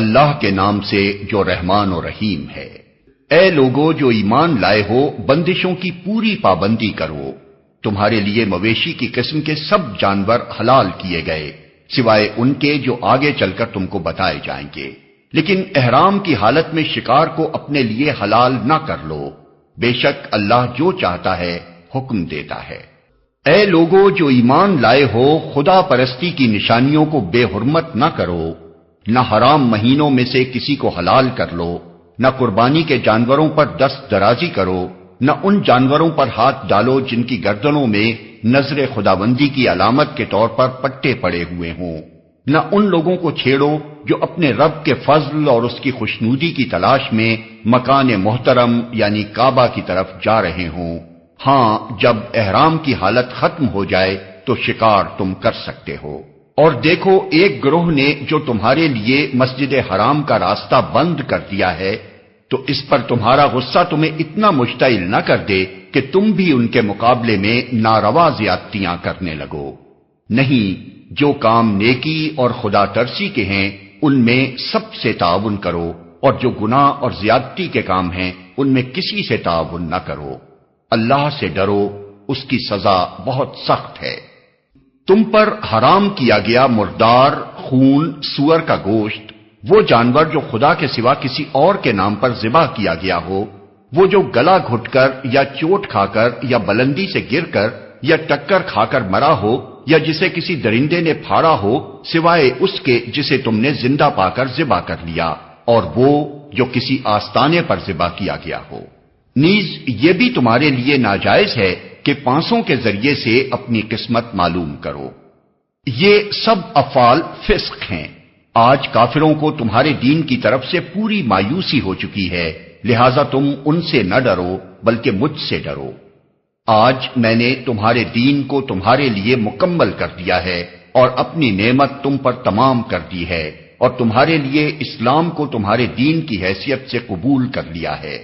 اللہ کے نام سے جو رحمان و رحیم ہے۔ اے لوگو جو ایمان لائے ہو، بندشوں کی پوری پابندی کرو۔ تمہارے لیے مویشی کی قسم کے سب جانور حلال کیے گئے، سوائے ان کے جو آگے چل کر تم کو بتائے جائیں گے، لیکن احرام کی حالت میں شکار کو اپنے لیے حلال نہ کر لو، بے شک اللہ جو چاہتا ہے حکم دیتا ہے۔ اے لوگو جو ایمان لائے ہو، خدا پرستی کی نشانیوں کو بے حرمت نہ کرو، نہ حرام مہینوں میں سے کسی کو حلال کر لو، نہ قربانی کے جانوروں پر دست درازی کرو، نہ ان جانوروں پر ہاتھ ڈالو جن کی گردنوں میں نظر خداوندی کی علامت کے طور پر پٹے پڑے ہوئے ہوں، نہ ان لوگوں کو چھیڑو جو اپنے رب کے فضل اور اس کی خوشنودی کی تلاش میں مکان محترم یعنی کعبہ کی طرف جا رہے ہوں۔ ہاں، جب احرام کی حالت ختم ہو جائے تو شکار تم کر سکتے ہو۔ اور دیکھو، ایک گروہ نے جو تمہارے لیے مسجد حرام کا راستہ بند کر دیا ہے، تو اس پر تمہارا غصہ تمہیں اتنا مشتعل نہ کر دے کہ تم بھی ان کے مقابلے میں ناروا زیادتیاں کرنے لگو۔ نہیں، جو کام نیکی اور خدا ترسی کے ہیں ان میں سب سے تعاون کرو، اور جو گناہ اور زیادتی کے کام ہیں ان میں کسی سے تعاون نہ کرو۔ اللہ سے ڈرو، اس کی سزا بہت سخت ہے۔ تم پر حرام کیا گیا مردار، خون، سور کا گوشت، وہ جانور جو خدا کے سوا کسی اور کے نام پر ذبح کیا گیا ہو، وہ جو گلا گھٹ کر یا چوٹ کھا کر یا بلندی سے گر کر یا ٹکر کھا کر مرا ہو، یا جسے کسی درندے نے پھاڑا ہو سوائے اس کے جسے تم نے زندہ پا کر ذبح کر لیا، اور وہ جو کسی آستانے پر ذبح کیا گیا ہو۔ نیز یہ بھی تمہارے لیے ناجائز ہے کہ پانسوں کے ذریعے سے اپنی قسمت معلوم کرو۔ یہ سب افعال فسق ہیں۔ آج کافروں کو تمہارے دین کی طرف سے پوری مایوسی ہو چکی ہے، لہذا تم ان سے نہ ڈرو بلکہ مجھ سے ڈرو۔ آج میں نے تمہارے دین کو تمہارے لیے مکمل کر دیا ہے اور اپنی نعمت تم پر تمام کر دی ہے، اور تمہارے لیے اسلام کو تمہارے دین کی حیثیت سے قبول کر لیا ہے۔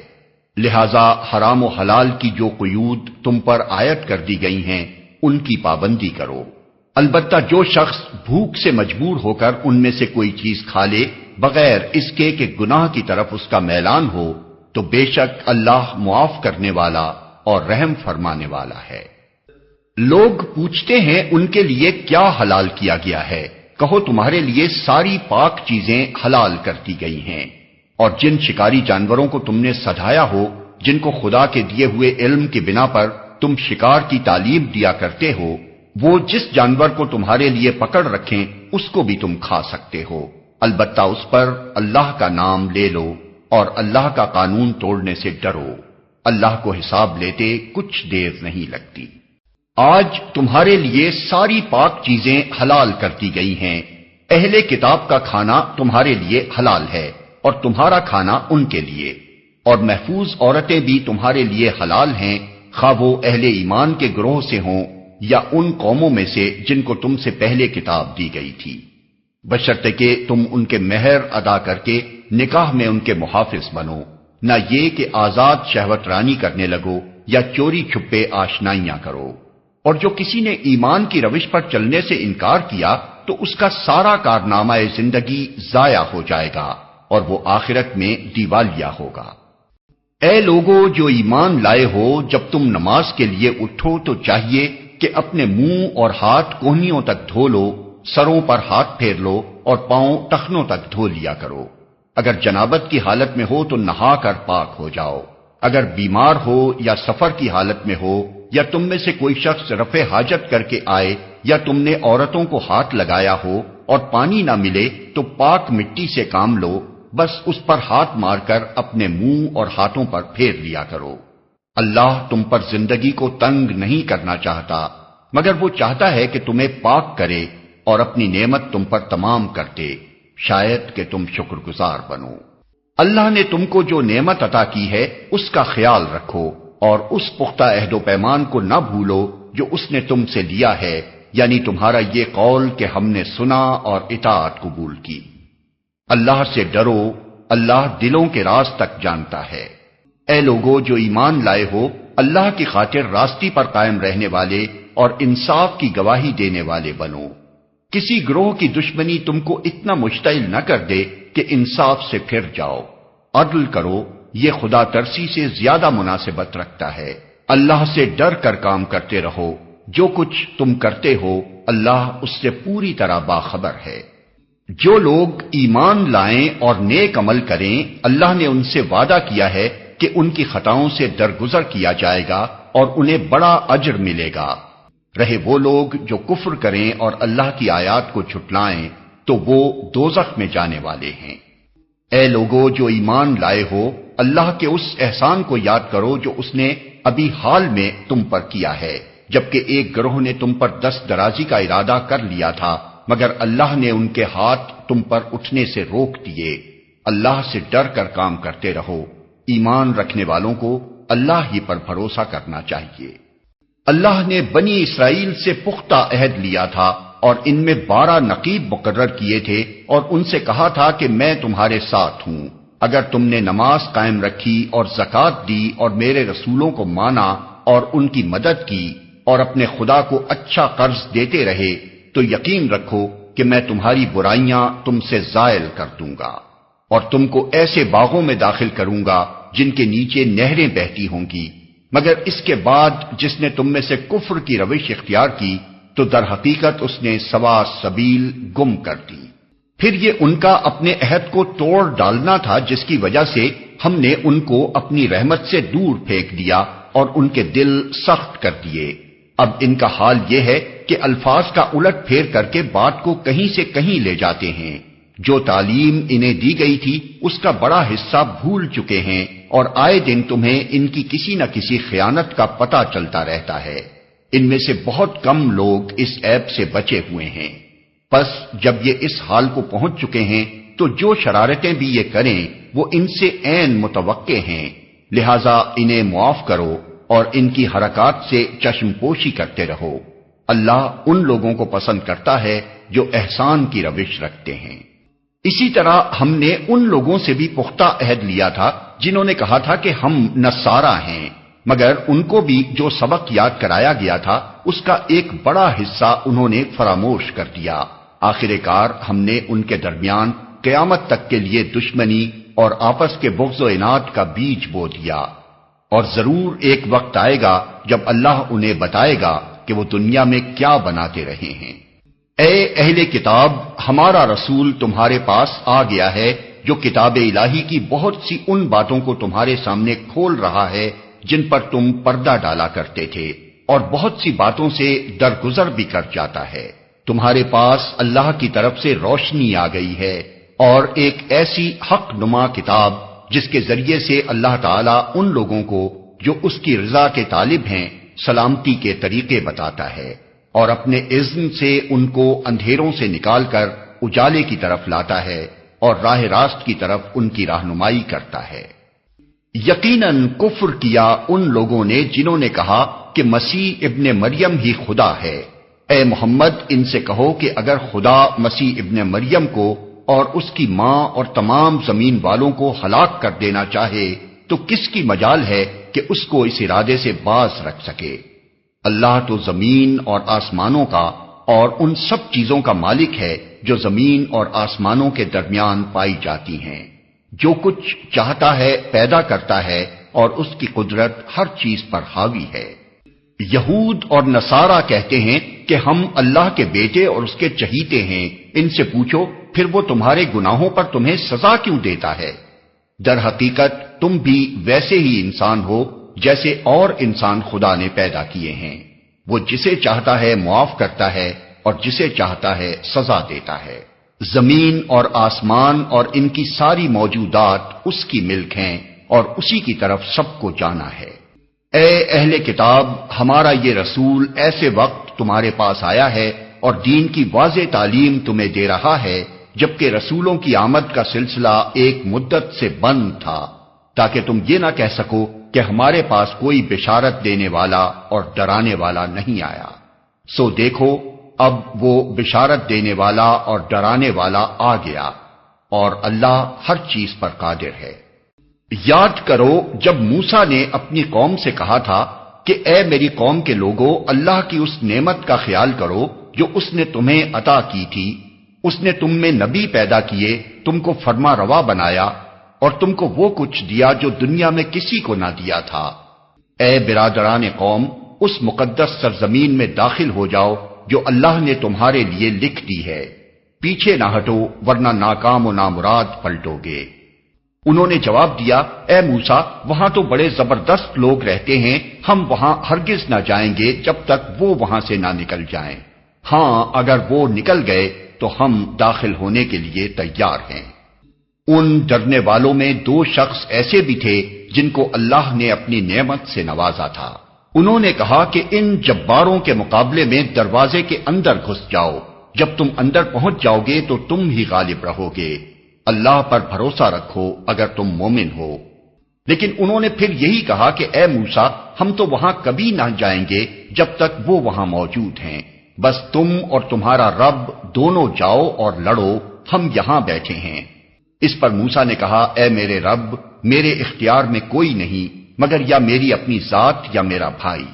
لہذا حرام و حلال کی جو قیود تم پر عائد کر دی گئی ہیں ان کی پابندی کرو۔ البتہ جو شخص بھوک سے مجبور ہو کر ان میں سے کوئی چیز کھا لے بغیر اس کے کہ گناہ کی طرف اس کا میلان ہو، تو بے شک اللہ معاف کرنے والا اور رحم فرمانے والا ہے۔ لوگ پوچھتے ہیں ان کے لیے کیا حلال کیا گیا ہے؟ کہو تمہارے لیے ساری پاک چیزیں حلال کر دی گئی ہیں، اور جن شکاری جانوروں کو تم نے سدھایا ہو، جن کو خدا کے دیے ہوئے علم کی بنا پر تم شکار کی تعلیم دیا کرتے ہو، وہ جس جانور کو تمہارے لیے پکڑ رکھیں اس کو بھی تم کھا سکتے ہو، البتہ اس پر اللہ کا نام لے لو اور اللہ کا قانون توڑنے سے ڈرو۔ اللہ کو حساب لیتے کچھ دیر نہیں لگتی۔ آج تمہارے لیے ساری پاک چیزیں حلال کر دی گئی ہیں۔ اہل کتاب کا کھانا تمہارے لیے حلال ہے اور تمہارا کھانا ان کے لیے، اور محفوظ عورتیں بھی تمہارے لیے حلال ہیں، خواہ وہ اہل ایمان کے گروہ سے ہوں یا ان قوموں میں سے جن کو تم سے پہلے کتاب دی گئی تھی، بشرطے کہ تم ان کے مہر ادا کر کے نکاح میں ان کے محافظ بنو، نہ یہ کہ آزاد شہوت رانی کرنے لگو یا چوری چھپے آشنائیاں کرو۔ اور جو کسی نے ایمان کی روش پر چلنے سے انکار کیا تو اس کا سارا کارنامہ زندگی ضائع ہو جائے گا اور وہ آخرت میں دیوالیہ ہوگا۔ اے لوگو جو ایمان لائے ہو، جب تم نماز کے لیے اٹھو تو چاہیے کہ اپنے منہ اور ہاتھ کوہنیوں تک دھو لو، سروں پر ہاتھ پھیر لو اور پاؤں ٹخنوں تک دھو لیا کرو۔ اگر جنابت کی حالت میں ہو تو نہا کر پاک ہو جاؤ۔ اگر بیمار ہو یا سفر کی حالت میں ہو، یا تم میں سے کوئی شخص رفع حاجت کر کے آئے، یا تم نے عورتوں کو ہاتھ لگایا ہو اور پانی نہ ملے تو پاک مٹی سے کام لو، بس اس پر ہاتھ مار کر اپنے منہ اور ہاتھوں پر پھیر لیا کرو۔ اللہ تم پر زندگی کو تنگ نہیں کرنا چاہتا، مگر وہ چاہتا ہے کہ تمہیں پاک کرے اور اپنی نعمت تم پر تمام کر دے، شاید کہ تم شکر گزار بنو۔ اللہ نے تم کو جو نعمت عطا کی ہے اس کا خیال رکھو اور اس پختہ عہد و پیمان کو نہ بھولو جو اس نے تم سے لیا ہے، یعنی تمہارا یہ قول کہ ہم نے سنا اور اطاعت قبول کی۔ اللہ سے ڈرو، اللہ دلوں کے راز تک جانتا ہے۔ اے لوگو جو ایمان لائے ہو، اللہ کی خاطر راستی پر قائم رہنے والے اور انصاف کی گواہی دینے والے بنو۔ کسی گروہ کی دشمنی تم کو اتنا مشتعل نہ کر دے کہ انصاف سے پھر جاؤ، عدل کرو، یہ خدا ترسی سے زیادہ مناسبت رکھتا ہے۔ اللہ سے ڈر کر کام کرتے رہو، جو کچھ تم کرتے ہو اللہ اس سے پوری طرح باخبر ہے۔ جو لوگ ایمان لائیں اور نیک عمل کریں، اللہ نے ان سے وعدہ کیا ہے کہ ان کی خطاؤں سے درگزر کیا جائے گا اور انہیں بڑا اجر ملے گا۔ رہے وہ لوگ جو کفر کریں اور اللہ کی آیات کو جھٹلائیں تو وہ دوزخ میں جانے والے ہیں۔ اے لوگو جو ایمان لائے ہو، اللہ کے اس احسان کو یاد کرو جو اس نے ابھی حال میں تم پر کیا ہے، جبکہ ایک گروہ نے تم پر دست درازی کا ارادہ کر لیا تھا، مگر اللہ نے ان کے ہاتھ تم پر اٹھنے سے روک دیے۔ اللہ سے ڈر کر کام کرتے رہو، ایمان رکھنے والوں کو اللہ ہی پر بھروسہ کرنا چاہیے۔ اللہ نے بنی اسرائیل سے پختہ عہد لیا تھا اور ان میں 12 نقیب مقرر کیے تھے اور ان سے کہا تھا کہ میں تمہارے ساتھ ہوں، اگر تم نے نماز قائم رکھی اور زکوٰۃ دی اور میرے رسولوں کو مانا اور ان کی مدد کی اور اپنے خدا کو اچھا قرض دیتے رہے تو یقین رکھو کہ میں تمہاری برائیاں تم سے زائل کر دوں گا اور تم کو ایسے باغوں میں داخل کروں گا جن کے نیچے نہریں بہتی ہوں گی، مگر اس کے بعد جس نے تم میں سے کفر کی روش اختیار کی تو در حقیقت اس نے سوا سبیل گم کر دی۔ پھر یہ ان کا اپنے عہد کو توڑ ڈالنا تھا جس کی وجہ سے ہم نے ان کو اپنی رحمت سے دور پھینک دیا اور ان کے دل سخت کر دیے۔ اب ان کا حال یہ ہے کہ الفاظ کا الٹ پھیر کر کے بات کو کہیں سے کہیں لے جاتے ہیں۔ جو تعلیم انہیں دی گئی تھی اس کا بڑا حصہ بھول چکے ہیں اور آئے دن تمہیں ان کی کسی نہ کسی خیانت کا پتہ چلتا رہتا ہے۔ ان میں سے بہت کم لوگ اس عیب سے بچے ہوئے ہیں۔ پس جب یہ اس حال کو پہنچ چکے ہیں تو جو شرارتیں بھی یہ کریں وہ ان سے عین متوقع ہیں، لہذا انہیں معاف کرو اور ان کی حرکات سے چشم پوشی کرتے رہو۔ اللہ ان لوگوں کو پسند کرتا ہے جو احسان کی روش رکھتے ہیں۔ اسی طرح ہم نے ان لوگوں سے بھی پختہ عہد لیا تھا جنہوں نے کہا تھا کہ ہم نصارہ ہیں، مگر ان کو بھی جو سبق یاد کرایا گیا تھا اس کا ایک بڑا حصہ انہوں نے فراموش کر دیا۔ آخر کار ہم نے ان کے درمیان قیامت تک کے لیے دشمنی اور آپس کے بغض و عناد کا بیج بو دیا، اور ضرور ایک وقت آئے گا جب اللہ انہیں بتائے گا کہ وہ دنیا میں کیا بناتے رہے ہیں۔ اے اہل کتاب، ہمارا رسول تمہارے پاس آ گیا ہے جو کتاب الہی کی بہت سی ان باتوں کو تمہارے سامنے کھول رہا ہے جن پر تم پردہ ڈالا کرتے تھے، اور بہت سی باتوں سے درگزر بھی کر جاتا ہے۔ تمہارے پاس اللہ کی طرف سے روشنی آ گئی ہے اور ایک ایسی حق نما کتاب جس کے ذریعے سے اللہ تعالیٰ ان لوگوں کو جو اس کی رضا کے طالب ہیں سلامتی کے طریقے بتاتا ہے اور اپنے اذن سے ان کو اندھیروں سے نکال کر اجالے کی طرف لاتا ہے اور راہ راست کی طرف ان کی رہنمائی کرتا ہے۔ یقیناً کفر کیا ان لوگوں نے جنہوں نے کہا کہ مسیح ابن مریم ہی خدا ہے۔ اے محمد ان سے کہو کہ اگر خدا مسیح ابن مریم کو اور اس کی ماں اور تمام زمین والوں کو ہلاک کر دینا چاہے تو کس کی مجال ہے کہ اس کو اس ارادے سے باز رکھ سکے؟ اللہ تو زمین اور آسمانوں کا اور ان سب چیزوں کا مالک ہے جو زمین اور آسمانوں کے درمیان پائی جاتی ہیں۔ جو کچھ چاہتا ہے پیدا کرتا ہے اور اس کی قدرت ہر چیز پر حاوی ہے۔ یہود اور نصارہ کہتے ہیں کہ ہم اللہ کے بیٹے اور اس کے چہیتے ہیں۔ ان سے پوچھو پھر وہ تمہارے گناہوں پر تمہیں سزا کیوں دیتا ہے؟ در حقیقت تم بھی ویسے ہی انسان ہو جیسے اور انسان خدا نے پیدا کیے ہیں۔ وہ جسے چاہتا ہے معاف کرتا ہے اور جسے چاہتا ہے سزا دیتا ہے۔ زمین اور آسمان اور ان کی ساری موجودات اس کی ملک ہیں اور اسی کی طرف سب کو جانا ہے۔ اے اہل کتاب، ہمارا یہ رسول ایسے وقت تمہارے پاس آیا ہے اور دین کی واضح تعلیم تمہیں دے رہا ہے جبکہ رسولوں کی آمد کا سلسلہ ایک مدت سے بند تھا، تاکہ تم یہ نہ کہہ سکو کہ ہمارے پاس کوئی بشارت دینے والا اور ڈرانے والا نہیں آیا۔ سو دیکھو اب وہ بشارت دینے والا اور ڈرانے والا آ گیا اور اللہ ہر چیز پر قادر ہے۔ یاد کرو جب موسیٰ نے اپنی قوم سے کہا تھا کہ اے میری قوم کے لوگوں، اللہ کی اس نعمت کا خیال کرو جو اس نے تمہیں عطا کی تھی، اس نے تم میں نبی پیدا کیے، تم کو فرما روا بنایا اور تم کو وہ کچھ دیا جو دنیا میں کسی کو نہ دیا تھا۔ اے برادران قوم، اس مقدس سرزمین میں داخل ہو جاؤ جو اللہ نے تمہارے لیے لکھ دی ہے، پیچھے نہ ہٹو ورنہ ناکام و نامراد پلٹو گے۔ انہوں نے جواب دیا، اے موسیٰ، وہاں تو بڑے زبردست لوگ رہتے ہیں، ہم وہاں ہرگز نہ جائیں گے جب تک وہ وہاں سے نہ نکل جائیں۔ ہاں اگر وہ نکل گئے تو ہم داخل ہونے کے لیے تیار ہیں۔ ان ڈرنے والوں میں 2 شخص ایسے بھی تھے جن کو اللہ نے اپنی نعمت سے نوازا تھا۔ انہوں نے کہا کہ ان جباروں کے مقابلے میں دروازے کے اندر گھس جاؤ، جب تم اندر پہنچ جاؤ گے تو تم ہی غالب رہو گے، اللہ پر بھروسہ رکھو اگر تم مومن ہو۔ لیکن انہوں نے پھر یہی کہا کہ اے موسیٰ، ہم تو وہاں کبھی نہ جائیں گے جب تک وہ وہاں موجود ہیں، بس تم اور تمہارا رب دونوں جاؤ اور لڑو، ہم یہاں بیٹھے ہیں۔ اس پر موسیٰ نے کہا، اے میرے رب، میرے اختیار میں کوئی نہیں مگر یا میری اپنی ذات یا میرا بھائی،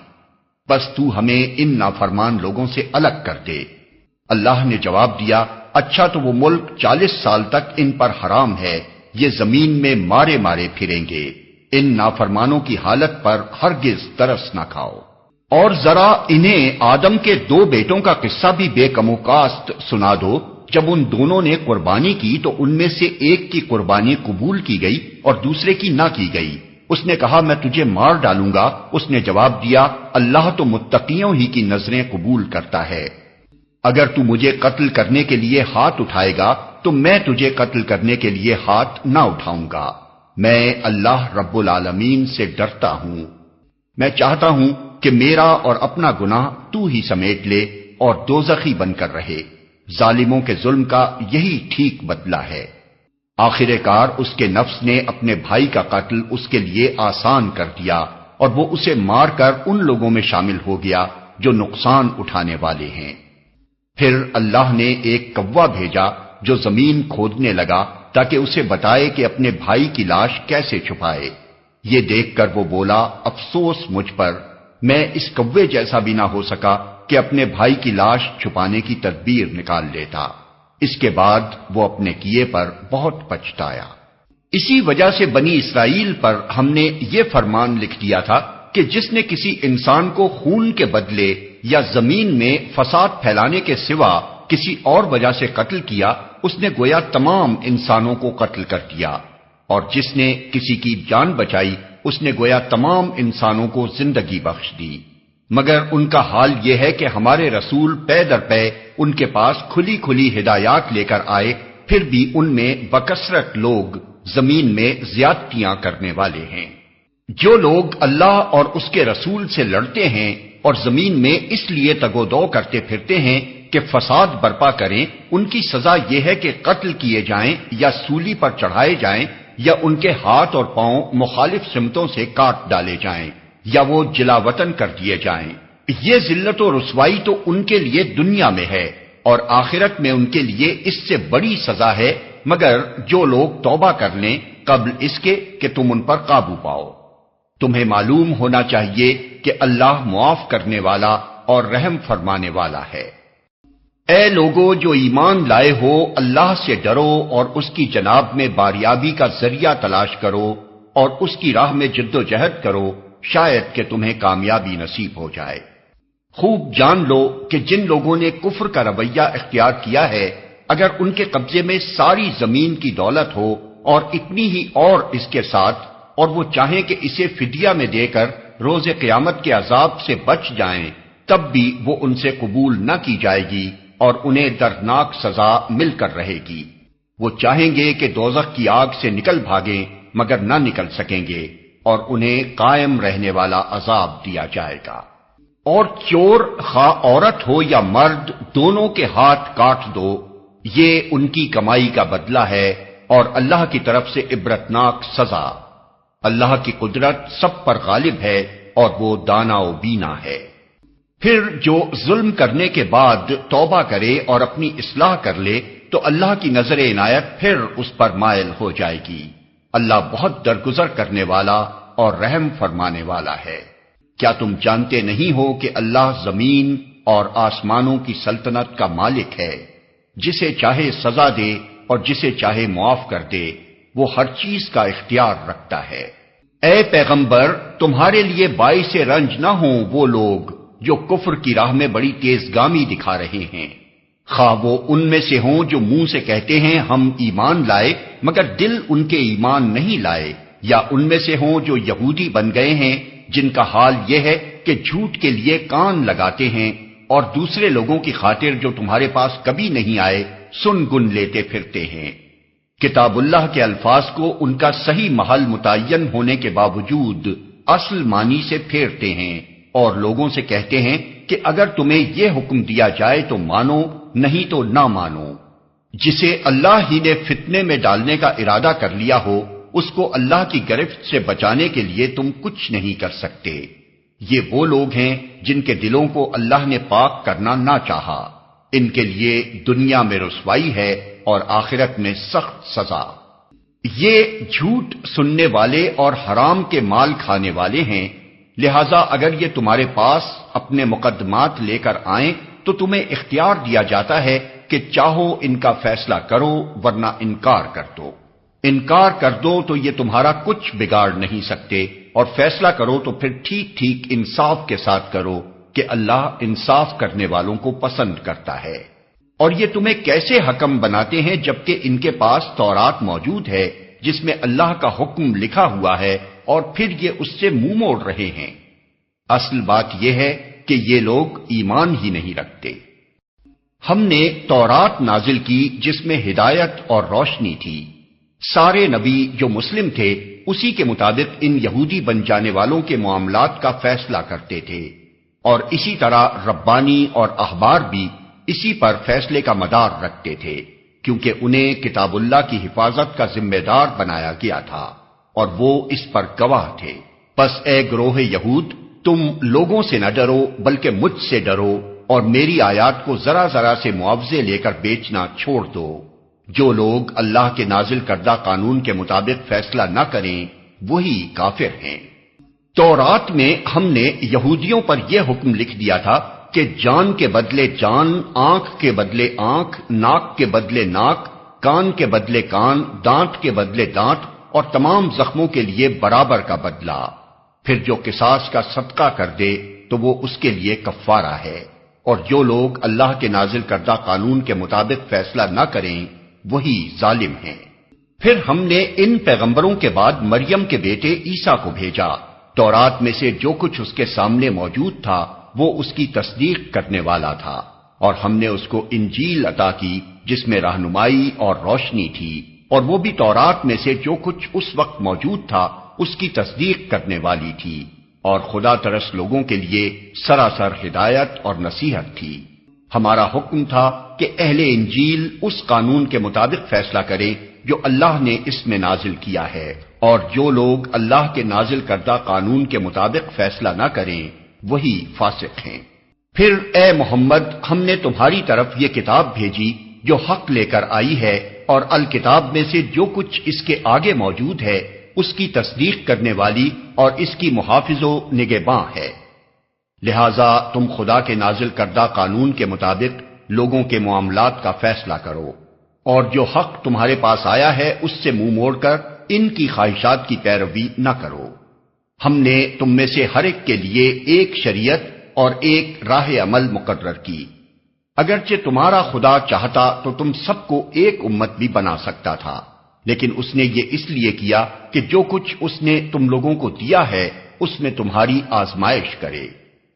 بس تو ہمیں ان نافرمان لوگوں سے الگ کر دے۔ اللہ نے جواب دیا، اچھا تو وہ ملک 40 سال تک ان پر حرام ہے، یہ زمین میں مارے مارے پھریں گے، ان نافرمانوں کی حالت پر ہرگز ترس نہ کھاؤ۔ اور ذرا انہیں آدم کے 2 بیٹوں کا قصہ بھی بے کم و کاست سنا دو۔ جب ان دونوں نے قربانی کی تو ان میں سے ایک کی قربانی قبول کی گئی اور دوسرے کی نہ کی گئی۔ اس نے کہا، میں تجھے مار ڈالوں گا۔ اس نے جواب دیا، اللہ تو متقیوں ہی کی نظریں قبول کرتا ہے۔ اگر تو مجھے قتل کرنے کے لیے ہاتھ اٹھائے گا تو میں تجھے قتل کرنے کے لیے ہاتھ نہ اٹھاؤں گا۔ میں اللہ رب العالمین سے ڈرتا ہوں۔ میں چاہتا ہوں کہ میرا اور اپنا گناہ تو ہی سمیٹ لے اور دوزخی بن کر رہے۔ ظالموں کے ظلم کا یہی ٹھیک بدلہ ہے۔ آخر کار اس کے نفس نے اپنے بھائی کا قتل اس کے لیے آسان کر دیا اور وہ اسے مار کر ان لوگوں میں شامل ہو گیا جو نقصان اٹھانے والے ہیں۔ پھر اللہ نے ایک کوا بھیجا جو زمین کھودنے لگا تاکہ اسے بتائے کہ اپنے بھائی کی لاش کیسے چھپائے۔ یہ دیکھ کر وہ بولا، افسوس مجھ پر، میں اس کوے جیسا بھی نہ ہو سکا کہ اپنے بھائی کی لاش چھپانے کی تدبیر نکال لیتا۔ اس کے بعد وہ اپنے کیے پر بہت پچھتایا۔ اسی وجہ سے بنی اسرائیل پر ہم نے یہ فرمان لکھ دیا تھا کہ جس نے کسی انسان کو خون کے بدلے یا زمین میں فساد پھیلانے کے سوا کسی اور وجہ سے قتل کیا، اس نے گویا تمام انسانوں کو قتل کر دیا، اور جس نے کسی کی جان بچائی اس نے گویا تمام انسانوں کو زندگی بخش دی۔ مگر ان کا حال یہ ہے کہ ہمارے رسول پے در پے ان کے پاس کھلی کھلی ہدایات لے کر آئے، پھر بھی ان میں بکثرت لوگ زمین میں زیادتیاں کرنے والے ہیں۔ جو لوگ اللہ اور اس کے رسول سے لڑتے ہیں اور زمین میں اس لیے تگودو کرتے پھرتے ہیں کہ فساد برپا کریں، ان کی سزا یہ ہے کہ قتل کیے جائیں یا سولی پر چڑھائے جائیں یا ان کے ہاتھ اور پاؤں مخالف سمتوں سے کاٹ ڈالے جائیں یا وہ جلا وطن کر دیے جائیں۔ یہ ذلت و رسوائی تو ان کے لیے دنیا میں ہے اور آخرت میں ان کے لیے اس سے بڑی سزا ہے، مگر جو لوگ توبہ کر لیں قبل اس کے کہ تم ان پر قابو پاؤ۔ تمہیں معلوم ہونا چاہیے کہ اللہ معاف کرنے والا اور رحم فرمانے والا ہے۔ اے لوگو جو ایمان لائے ہو، اللہ سے ڈرو اور اس کی جناب میں باریابی کا ذریعہ تلاش کرو اور اس کی راہ میں جد و جہد کرو، شاید کہ تمہیں کامیابی نصیب ہو جائے۔ خوب جان لو کہ جن لوگوں نے کفر کا رویہ اختیار کیا ہے، اگر ان کے قبضے میں ساری زمین کی دولت ہو اور اتنی ہی اور اس کے ساتھ، اور وہ چاہیں کہ اسے فدیہ میں دے کر روز قیامت کے عذاب سے بچ جائیں، تب بھی وہ ان سے قبول نہ کی جائے گی اور انہیں دردناک سزا مل کر رہے گی۔ وہ چاہیں گے کہ دوزخ کی آگ سے نکل بھاگیں مگر نہ نکل سکیں گے اور انہیں قائم رہنے والا عذاب دیا جائے گا۔ اور چور خواہ عورت ہو یا مرد، دونوں کے ہاتھ کاٹ دو، یہ ان کی کمائی کا بدلہ ہے اور اللہ کی طرف سے عبرتناک سزا۔ اللہ کی قدرت سب پر غالب ہے اور وہ دانا و بینا ہے۔ پھر جو ظلم کرنے کے بعد توبہ کرے اور اپنی اصلاح کر لے تو اللہ کی نظر عنایت پھر اس پر مائل ہو جائے گی۔ اللہ بہت درگزر کرنے والا اور رحم فرمانے والا ہے۔ کیا تم جانتے نہیں ہو کہ اللہ زمین اور آسمانوں کی سلطنت کا مالک ہے؟ جسے چاہے سزا دے اور جسے چاہے معاف کر دے، وہ ہر چیز کا اختیار رکھتا ہے۔ اے پیغمبر، تمہارے لیے باعث رنج نہ ہوں وہ لوگ جو کفر کی راہ میں بڑی تیزگامی دکھا رہے ہیں، خواہ وہ ان میں سے ہوں جو منہ سے کہتے ہیں ہم ایمان لائے مگر دل ان کے ایمان نہیں لائے، یا ان میں سے ہوں جو یہودی بن گئے ہیں جن کا حال یہ ہے کہ جھوٹ کے لیے کان لگاتے ہیں اور دوسرے لوگوں کی خاطر جو تمہارے پاس کبھی نہیں آئے سن گن لیتے پھرتے ہیں۔ کتاب اللہ کے الفاظ کو ان کا صحیح محل متعین ہونے کے باوجود اصل معنی سے پھیرتے ہیں اور لوگوں سے کہتے ہیں کہ اگر تمہیں یہ حکم دیا جائے تو مانو، نہیں تو نہ مانو۔ جسے اللہ ہی نے فتنے میں ڈالنے کا ارادہ کر لیا ہو اس کو اللہ کی گرفت سے بچانے کے لیے تم کچھ نہیں کر سکتے۔ یہ وہ لوگ ہیں جن کے دلوں کو اللہ نے پاک کرنا نہ چاہا، ان کے لیے دنیا میں رسوائی ہے اور آخرت میں سخت سزا۔ یہ جھوٹ سننے والے اور حرام کے مال کھانے والے ہیں، لہذا اگر یہ تمہارے پاس اپنے مقدمات لے کر آئیں تو تمہیں اختیار دیا جاتا ہے کہ چاہو ان کا فیصلہ کرو ورنہ انکار کر دو۔ انکار کر دو تو یہ تمہارا کچھ بگاڑ نہیں سکتے، اور فیصلہ کرو تو پھر ٹھیک ٹھیک انصاف کے ساتھ کرو کہ اللہ انصاف کرنے والوں کو پسند کرتا ہے۔ اور یہ تمہیں کیسے حکم بناتے ہیں جبکہ ان کے پاس تورات موجود ہے جس میں اللہ کا حکم لکھا ہوا ہے اور پھر یہ اس سے منہ موڑ رہے ہیں۔ اصل بات یہ ہے کہ یہ لوگ ایمان ہی نہیں رکھتے۔ ہم نے تورات نازل کی جس میں ہدایت اور روشنی تھی۔ سارے نبی جو مسلم تھے اسی کے مطابق ان یہودی بن جانے والوں کے معاملات کا فیصلہ کرتے تھے، اور اسی طرح ربانی اور احبار بھی اسی پر فیصلے کا مدار رکھتے تھے، کیونکہ انہیں کتاب اللہ کی حفاظت کا ذمہ دار بنایا گیا تھا اور وہ اس پر گواہ تھے۔ پس اے گروہ یہود، تم لوگوں سے نہ ڈرو بلکہ مجھ سے ڈرو اور میری آیات کو ذرا ذرا سے معاوضے لے کر بیچنا چھوڑ دو۔ جو لوگ اللہ کے نازل کردہ قانون کے مطابق فیصلہ نہ کریں وہی کافر ہیں۔ تورات میں ہم نے یہودیوں پر یہ حکم لکھ دیا تھا کہ جان کے بدلے جان، آنکھ کے بدلے آنکھ، ناک کے بدلے ناک، کان کے بدلے کان، دانت کے بدلے دانت، اور تمام زخموں کے لیے برابر کا بدلہ۔ پھر جو قصاص کا صدقہ کر دے تو وہ اس کے لیے کفارہ ہے، اور جو لوگ اللہ کے نازل کردہ قانون کے مطابق فیصلہ نہ کریں وہی ظالم ہیں۔ پھر ہم نے ان پیغمبروں کے بعد مریم کے بیٹے عیسیٰ کو بھیجا۔ تورات میں سے جو کچھ اس کے سامنے موجود تھا وہ اس کی تصدیق کرنے والا تھا، اور ہم نے اس کو انجیل عطا کی جس میں رہنمائی اور روشنی تھی، اور وہ بھی تورات میں سے جو کچھ اس وقت موجود تھا اس کی تصدیق کرنے والی تھی، اور خدا ترس لوگوں کے لیے سراسر ہدایت اور نصیحت تھی۔ ہمارا حکم تھا کہ اہل انجیل اس قانون کے مطابق فیصلہ کرے جو اللہ نے اس میں نازل کیا ہے، اور جو لوگ اللہ کے نازل کردہ قانون کے مطابق فیصلہ نہ کریں وہی فاسق ہیں۔ پھر اے محمد، ہم نے تمہاری طرف یہ کتاب بھیجی جو حق لے کر آئی ہے، اور الکتاب میں سے جو کچھ اس کے آگے موجود ہے اس کی تصدیق کرنے والی اور اس کی محافظ و نگہباں ہے۔ لہذا تم خدا کے نازل کردہ قانون کے مطابق لوگوں کے معاملات کا فیصلہ کرو، اور جو حق تمہارے پاس آیا ہے اس سے منہ موڑ کر ان کی خواہشات کی پیروی نہ کرو۔ ہم نے تم میں سے ہر ایک کے لیے ایک شریعت اور ایک راہ عمل مقرر کی۔ اگرچہ تمہارا خدا چاہتا تو تم سب کو ایک امت بھی بنا سکتا تھا، لیکن اس نے یہ اس لیے کیا کہ جو کچھ اس نے تم لوگوں کو دیا ہے اس میں تمہاری آزمائش کرے۔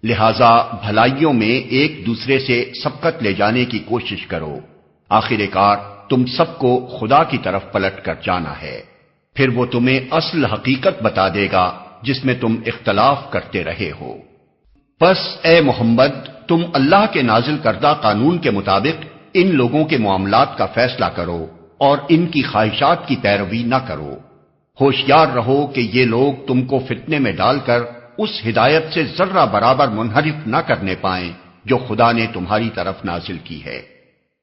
لہذا بھلائیوں میں ایک دوسرے سے سبقت لے جانے کی کوشش کرو۔ آخر کار تم سب کو خدا کی طرف پلٹ کر جانا ہے، پھر وہ تمہیں اصل حقیقت بتا دے گا جس میں تم اختلاف کرتے رہے ہو۔ پس اے محمد، تم اللہ کے نازل کردہ قانون کے مطابق ان لوگوں کے معاملات کا فیصلہ کرو اور ان کی خواہشات کی پیروی نہ کرو۔ ہوشیار رہو کہ یہ لوگ تم کو فتنے میں ڈال کر اس ہدایت سے ذرہ برابر منحرف نہ کرنے پائیں جو خدا نے تمہاری طرف نازل کی ہے۔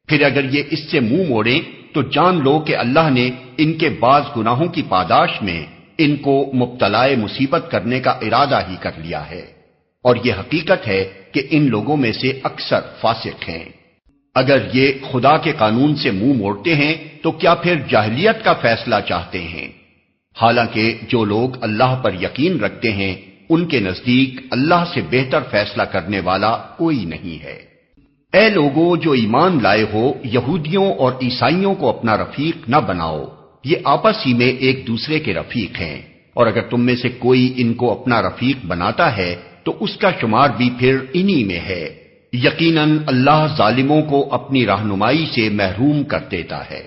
پھر اگر یہ اس سے منہ موڑیں تو جان لو کہ اللہ نے ان کے بعض گناہوں کی پاداش میں ان کو مبتلا مصیبت کرنے کا ارادہ ہی کر لیا ہے، اور یہ حقیقت ہے کہ ان لوگوں میں سے اکثر فاسق ہیں۔ اگر یہ خدا کے قانون سے منہ موڑتے ہیں تو کیا پھر جاہلیت کا فیصلہ چاہتے ہیں؟ حالانکہ جو لوگ اللہ پر یقین رکھتے ہیں ان کے نزدیک اللہ سے بہتر فیصلہ کرنے والا کوئی نہیں ہے۔ اے لوگو جو ایمان لائے ہو، یہودیوں اور عیسائیوں کو اپنا رفیق نہ بناؤ، یہ آپس ہی میں ایک دوسرے کے رفیق ہیں، اور اگر تم میں سے کوئی ان کو اپنا رفیق بناتا ہے تو اس کا شمار بھی پھر انہی میں ہے۔ یقیناً اللہ ظالموں کو اپنی رہنمائی سے محروم کر دیتا ہے۔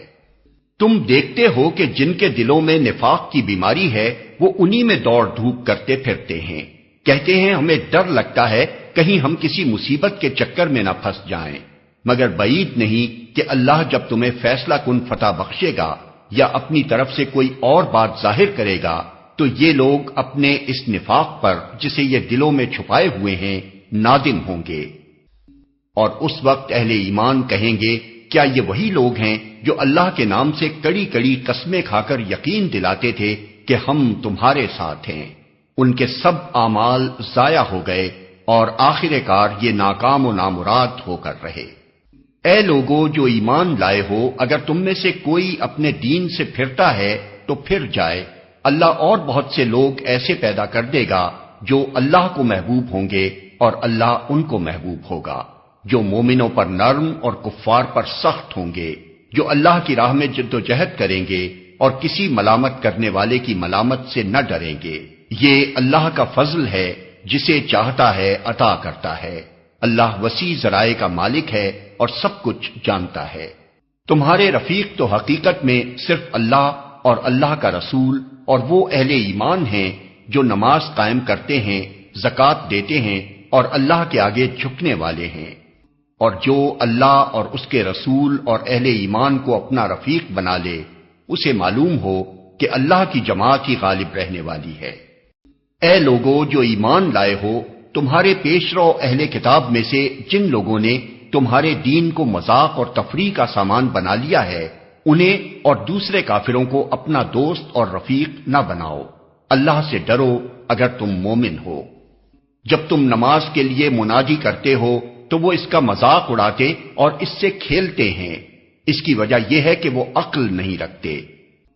تم دیکھتے ہو کہ جن کے دلوں میں نفاق کی بیماری ہے وہ انہی میں دوڑ دھوپ کرتے پھرتے ہیں، کہتے ہیں ہمیں ڈر لگتا ہے کہیں ہم کسی مصیبت کے چکر میں نہ پھنس جائیں، مگر بعید نہیں کہ اللہ جب تمہیں فیصلہ کن فتح بخشے گا یا اپنی طرف سے کوئی اور بات ظاہر کرے گا تو یہ لوگ اپنے اس نفاق پر جسے یہ دلوں میں چھپائے ہوئے ہیں نادم ہوں گے۔ اور اس وقت اہل ایمان کہیں گے کیا یہ وہی لوگ ہیں جو اللہ کے نام سے کڑی کڑی قسمیں کھا کر یقین دلاتے تھے کہ ہم تمہارے ساتھ ہیں؟ ان کے سب اعمال ضائع ہو گئے اور آخر کار یہ ناکام و نامراد ہو کر رہے۔ اے لوگو جو ایمان لائے ہو، اگر تم میں سے کوئی اپنے دین سے پھرتا ہے تو پھر جائے، اللہ اور بہت سے لوگ ایسے پیدا کر دے گا جو اللہ کو محبوب ہوں گے اور اللہ ان کو محبوب ہوگا، جو مومنوں پر نرم اور کفار پر سخت ہوں گے، جو اللہ کی راہ میں جد و جہد کریں گے اور کسی ملامت کرنے والے کی ملامت سے نہ ڈریں گے۔ یہ اللہ کا فضل ہے، جسے چاہتا ہے عطا کرتا ہے۔ اللہ وسیع ذرائع کا مالک ہے اور سب کچھ جانتا ہے۔ تمہارے رفیق تو حقیقت میں صرف اللہ اور اللہ کا رسول اور وہ اہل ایمان ہیں جو نماز قائم کرتے ہیں، زکوٰۃ دیتے ہیں اور اللہ کے آگے جھکنے والے ہیں۔ اور جو اللہ اور اس کے رسول اور اہل ایمان کو اپنا رفیق بنا لے اسے معلوم ہو کہ اللہ کی جماعت ہی غالب رہنے والی ہے۔ اے لوگو جو ایمان لائے ہو، تمہارے پیش رو اہل کتاب میں سے جن لوگوں نے تمہارے دین کو مذاق اور تفریح کا سامان بنا لیا ہے انہیں اور دوسرے کافروں کو اپنا دوست اور رفیق نہ بناؤ۔ اللہ سے ڈرو اگر تم مومن ہو۔ جب تم نماز کے لیے منادی کرتے ہو تو وہ اس کا مذاق اڑاتے اور اس سے کھیلتے ہیں، اس کی وجہ یہ ہے کہ وہ عقل نہیں رکھتے۔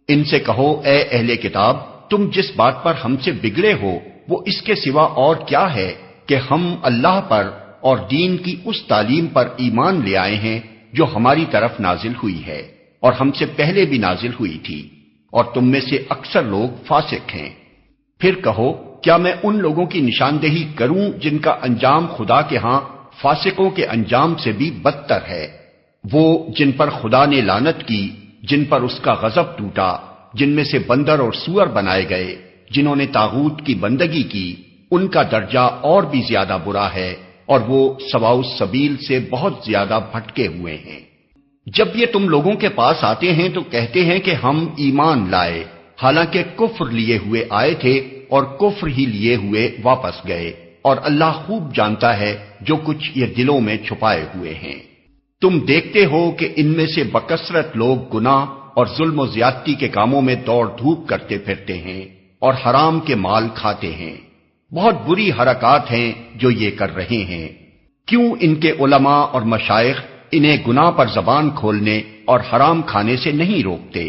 ان سے کہو اے اہل کتاب، تم جس بات پر ہم سے بگڑے ہو وہ اس کے سوا اور کیا ہے کہ ہم اللہ پر اور دین کی اس تعلیم پر ایمان لے آئے ہیں جو ہماری طرف نازل ہوئی ہے اور ہم سے پہلے بھی نازل ہوئی تھی، اور تم میں سے اکثر لوگ فاسق ہیں۔ پھر کہو کیا میں ان لوگوں کی نشاندہی کروں جن کا انجام خدا کے ہاں فاسقوں کے انجام سے بھی بدتر ہے؟ وہ جن پر خدا نے لعنت کی، جن پر اس کا غضب ٹوٹا، جن میں سے بندر اور سور بنائے گئے، جنہوں نے طاغوت کی بندگی کی، ان کا درجہ اور بھی زیادہ برا ہے اور وہ سواء السبیل سے بہت زیادہ بھٹکے ہوئے ہیں۔ جب یہ تم لوگوں کے پاس آتے ہیں تو کہتے ہیں کہ ہم ایمان لائے، حالانکہ کفر لیے ہوئے آئے تھے اور کفر ہی لیے ہوئے واپس گئے، اور اللہ خوب جانتا ہے جو کچھ یہ دلوں میں چھپائے ہوئے ہیں۔ تم دیکھتے ہو کہ ان میں سے بکثرت لوگ گناہ اور ظلم و زیادتی کے کاموں میں دوڑ دھوپ کرتے پھرتے ہیں اور حرام کے مال کھاتے ہیں۔ بہت بری حرکات ہیں جو یہ کر رہے ہیں۔ کیوں ان کے علماء اور مشائخ انہیں گناہ پر زبان کھولنے اور حرام کھانے سے نہیں روکتے؟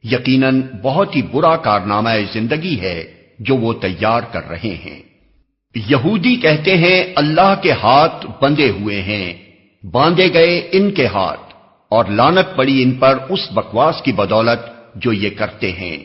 یقیناً بہت ہی برا کارنامہ زندگی ہے جو وہ تیار کر رہے ہیں۔ یہودی کہتے ہیں اللہ کے ہاتھ بندھے ہوئے ہیں، باندھے گئے ان کے ہاتھ، اور لعنت پڑی ان پر اس بکواس کی بدولت جو یہ کرتے ہیں۔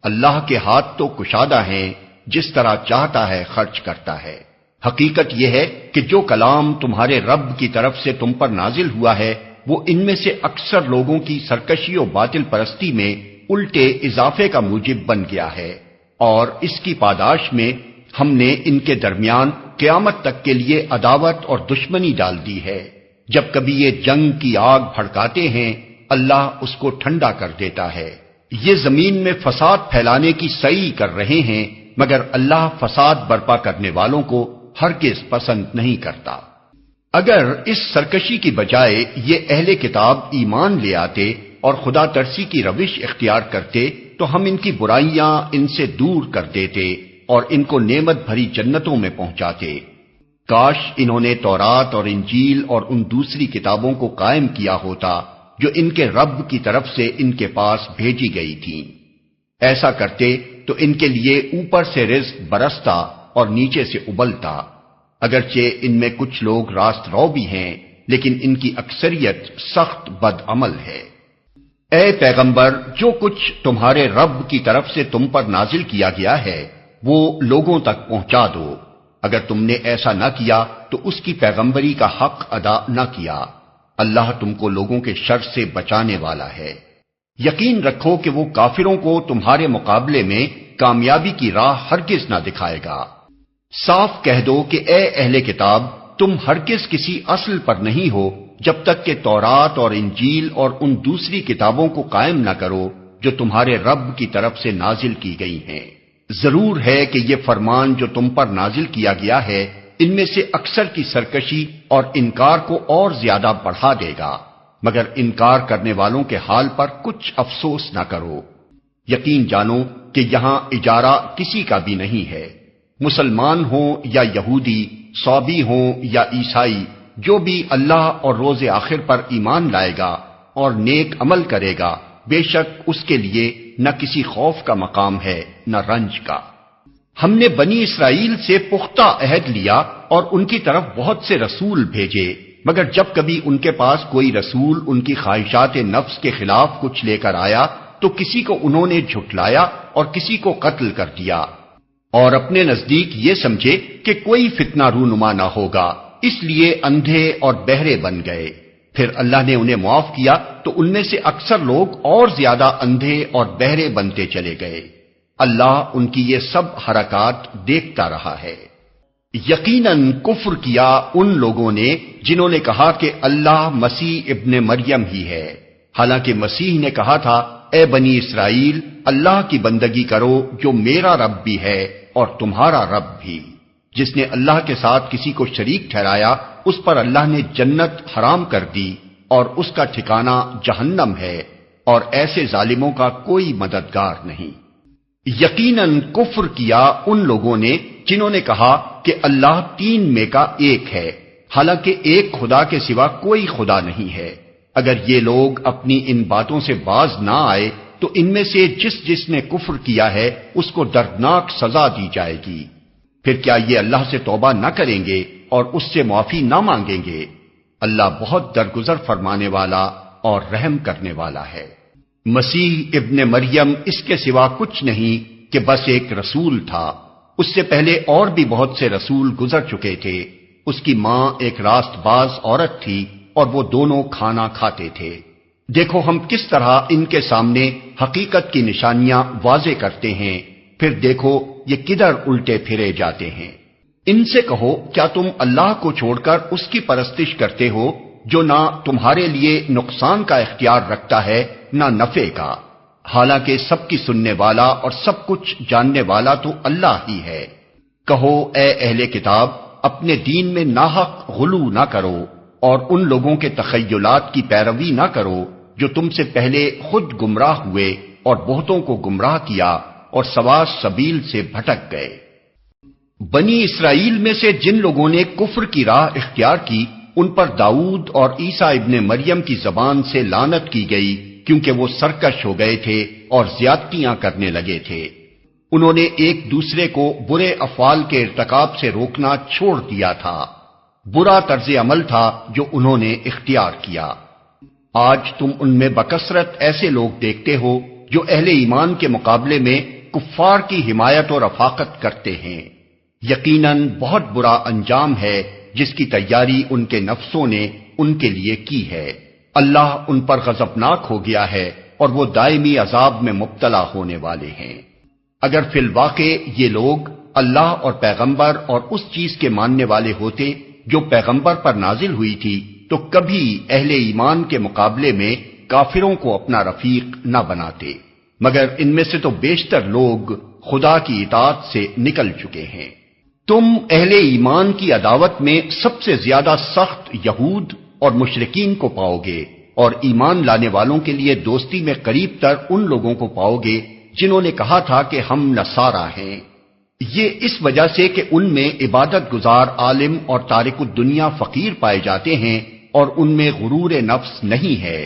اللہ کے ہاتھ تو کشادہ ہیں، جس طرح چاہتا ہے خرچ کرتا ہے۔ حقیقت یہ ہے کہ جو کلام تمہارے رب کی طرف سے تم پر نازل ہوا ہے وہ ان میں سے اکثر لوگوں کی سرکشی و باطل پرستی میں الٹے اضافے کا موجب بن گیا ہے، اور اس کی پاداش میں ہم نے ان کے درمیان قیامت تک کے لیے عداوت اور دشمنی ڈال دی ہے۔ جب کبھی یہ جنگ کی آگ بھڑکاتے ہیں اللہ اس کو ٹھنڈا کر دیتا ہے۔ یہ زمین میں فساد پھیلانے کی سعی کر رہے ہیں، مگر اللہ فساد برپا کرنے والوں کو ہرگز پسند نہیں کرتا۔ اگر اس سرکشی کی بجائے یہ اہل کتاب ایمان لے آتے اور خدا ترسی کی روش اختیار کرتے تو ہم ان کی برائیاں ان سے دور کر دیتے اور ان کو نعمت بھری جنتوں میں پہنچاتے۔ کاش انہوں نے تورات اور انجیل اور ان دوسری کتابوں کو قائم کیا ہوتا جو ان کے رب کی طرف سے ان کے پاس بھیجی گئی تھیں۔ ایسا کرتے تو ان کے لیے اوپر سے رزق برستا اور نیچے سے ابلتا، اگرچہ ان میں کچھ لوگ راست رو بھی ہیں لیکن ان کی اکثریت سخت بد عمل ہے۔ اے پیغمبر، جو کچھ تمہارے رب کی طرف سے تم پر نازل کیا گیا ہے وہ لوگوں تک پہنچا دو۔ اگر تم نے ایسا نہ کیا تو اس کی پیغمبری کا حق ادا نہ کیا۔ اللہ تم کو لوگوں کے شر سے بچانے والا ہے۔ یقین رکھو کہ وہ کافروں کو تمہارے مقابلے میں کامیابی کی راہ ہرگز نہ دکھائے گا۔ صاف کہہ دو کہ اے اہل کتاب، تم ہرگز کسی اصل پر نہیں ہو جب تک کہ تورات اور انجیل اور ان دوسری کتابوں کو قائم نہ کرو جو تمہارے رب کی طرف سے نازل کی گئی ہیں۔ ضرور ہے کہ یہ فرمان جو تم پر نازل کیا گیا ہے ان میں سے اکثر کی سرکشی اور انکار کو اور زیادہ بڑھا دے گا، مگر انکار کرنے والوں کے حال پر کچھ افسوس نہ کرو۔ یقین جانو کہ یہاں اجارہ کسی کا بھی نہیں ہے، مسلمان ہوں یا یہودی، صابی ہوں یا عیسائی، جو بھی اللہ اور روز آخر پر ایمان لائے گا اور نیک عمل کرے گا، بے شک اس کے لیے نہ کسی خوف کا مقام ہے نہ رنج کا۔ ہم نے بنی اسرائیل سے پختہ عہد لیا اور ان کی طرف بہت سے رسول بھیجے، مگر جب کبھی ان کے پاس کوئی رسول ان کی خواہشات نفس کے خلاف کچھ لے کر آیا تو کسی کو انہوں نے جھٹلایا اور کسی کو قتل کر دیا، اور اپنے نزدیک یہ سمجھے کہ کوئی فتنہ رونما نہ ہوگا، اس لیے اندھے اور بہرے بن گئے۔ پھر اللہ نے انہیں معاف کیا تو ان میں سے اکثر لوگ اور زیادہ اندھے اور بہرے بنتے چلے گئے۔ اللہ ان کی یہ سب حرکات دیکھتا رہا ہے۔ یقیناً کفر کیا ان لوگوں نے جنہوں نے کہا کہ اللہ مسیح ابن مریم ہی ہے، حالانکہ مسیح نے کہا تھا اے بنی اسرائیل، اللہ کی بندگی کرو جو میرا رب بھی ہے اور تمہارا رب بھی۔ جس نے اللہ کے ساتھ کسی کو شریک ٹھہرایا اس پر اللہ نے جنت حرام کر دی اور اس کا ٹھکانہ جہنم ہے، اور ایسے ظالموں کا کوئی مددگار نہیں۔ یقیناً کفر کیا ان لوگوں نے جنہوں نے کہا کہ اللہ تین میں کا ایک ہے، حالانکہ ایک خدا کے سوا کوئی خدا نہیں ہے۔ اگر یہ لوگ اپنی ان باتوں سے باز نہ آئے تو ان میں سے جس نے کفر کیا ہے اس کو دردناک سزا دی جائے گی۔ پھر کیا یہ اللہ سے توبہ نہ کریں گے اور اس سے معافی نہ مانگیں گے؟ اللہ بہت درگزر فرمانے والا اور رحم کرنے والا ہے۔ مسیح ابن مریم اس کے سوا کچھ نہیں کہ بس ایک رسول تھا، اس سے پہلے اور بھی بہت سے رسول گزر چکے تھے۔ اس کی ماں ایک راست باز عورت تھی اور وہ دونوں کھانا کھاتے تھے۔ دیکھو ہم کس طرح ان کے سامنے حقیقت کی نشانیاں واضح کرتے ہیں، پھر دیکھو یہ کدھر الٹے پھرے جاتے ہیں۔ ان سے کہو کیا تم اللہ کو چھوڑ کر اس کی پرستش کرتے ہو جو نہ تمہارے لیے نقصان کا اختیار رکھتا ہے نہ نفع کا، حالانکہ سب کی سننے والا اور سب کچھ جاننے والا تو اللہ ہی ہے۔ کہو اے اہل کتاب، اپنے دین میں ناحق غلو نہ کرو اور ان لوگوں کے تخیلات کی پیروی نہ کرو جو تم سے پہلے خود گمراہ ہوئے اور بہتوں کو گمراہ کیا اور سوا سبیل سے بھٹک گئے۔ بنی اسرائیل میں سے جن لوگوں نے کفر کی راہ اختیار کی ان پر داؤد اور عیسیٰ ابن مریم کی زبان سے لعنت کی گئی، کیونکہ وہ سرکش ہو گئے تھے اور زیادتیاں کرنے لگے تھے۔ انہوں نے ایک دوسرے کو برے افعال کے ارتکاب سے روکنا چھوڑ دیا تھا۔ برا طرز عمل تھا جو انہوں نے اختیار کیا۔ آج تم ان میں بکثرت ایسے لوگ دیکھتے ہو جو اہل ایمان کے مقابلے میں کفار کی حمایت اور رفاقت کرتے ہیں۔ یقیناً بہت برا انجام ہے جس کی تیاری ان کے نفسوں نے ان کے لیے کی ہے۔ اللہ ان پر غضبناک ہو گیا ہے اور وہ دائمی عذاب میں مبتلا ہونے والے ہیں۔ اگر فی الواقع یہ لوگ اللہ اور پیغمبر اور اس چیز کے ماننے والے ہوتے جو پیغمبر پر نازل ہوئی تھی تو کبھی اہل ایمان کے مقابلے میں کافروں کو اپنا رفیق نہ بناتے، مگر ان میں سے تو بیشتر لوگ خدا کی اطاعت سے نکل چکے ہیں۔ تم اہل ایمان کی عداوت میں سب سے زیادہ سخت یہود اور مشرکین کو پاؤ گے، اور ایمان لانے والوں کے لیے دوستی میں قریب تر ان لوگوں کو پاؤ گے جنہوں نے کہا تھا کہ ہم نصارہ ہیں۔ یہ اس وجہ سے کہ ان میں عبادت گزار عالم اور تارک الدنیا فقیر پائے جاتے ہیں اور ان میں غرور نفس نہیں ہے۔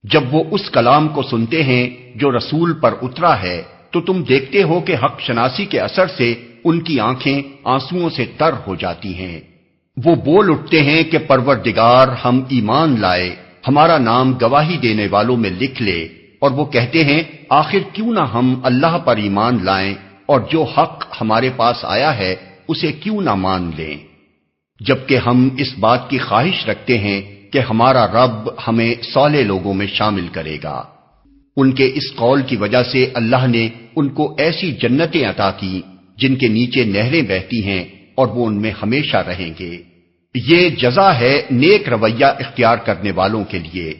جب وہ اس کلام کو سنتے ہیں جو رسول پر اترا ہے تو تم دیکھتے ہو کہ حق شناسی کے اثر سے ان کی آنکھیں آنسوؤں سے تر ہو جاتی ہیں۔ وہ بول اٹھتے ہیں کہ پروردگار، ہم ایمان لائے، ہمارا نام گواہی دینے والوں میں لکھ لے، اور وہ کہتے ہیں آخر کیوں نہ ہم اللہ پر ایمان لائیں اور جو حق ہمارے پاس آیا ہے اسے کیوں نہ مان لیں، جبکہ ہم اس بات کی خواہش رکھتے ہیں کہ ہمارا رب ہمیں صالح لوگوں میں شامل کرے گا۔ ان کے اس قول کی وجہ سے اللہ نے ان کو ایسی جنتیں عطا کی جن کے نیچے نہریں بہتی ہیں اور وہ ان میں ہمیشہ رہیں گے۔ یہ جزا ہے نیک رویہ اختیار کرنے والوں کے لیے۔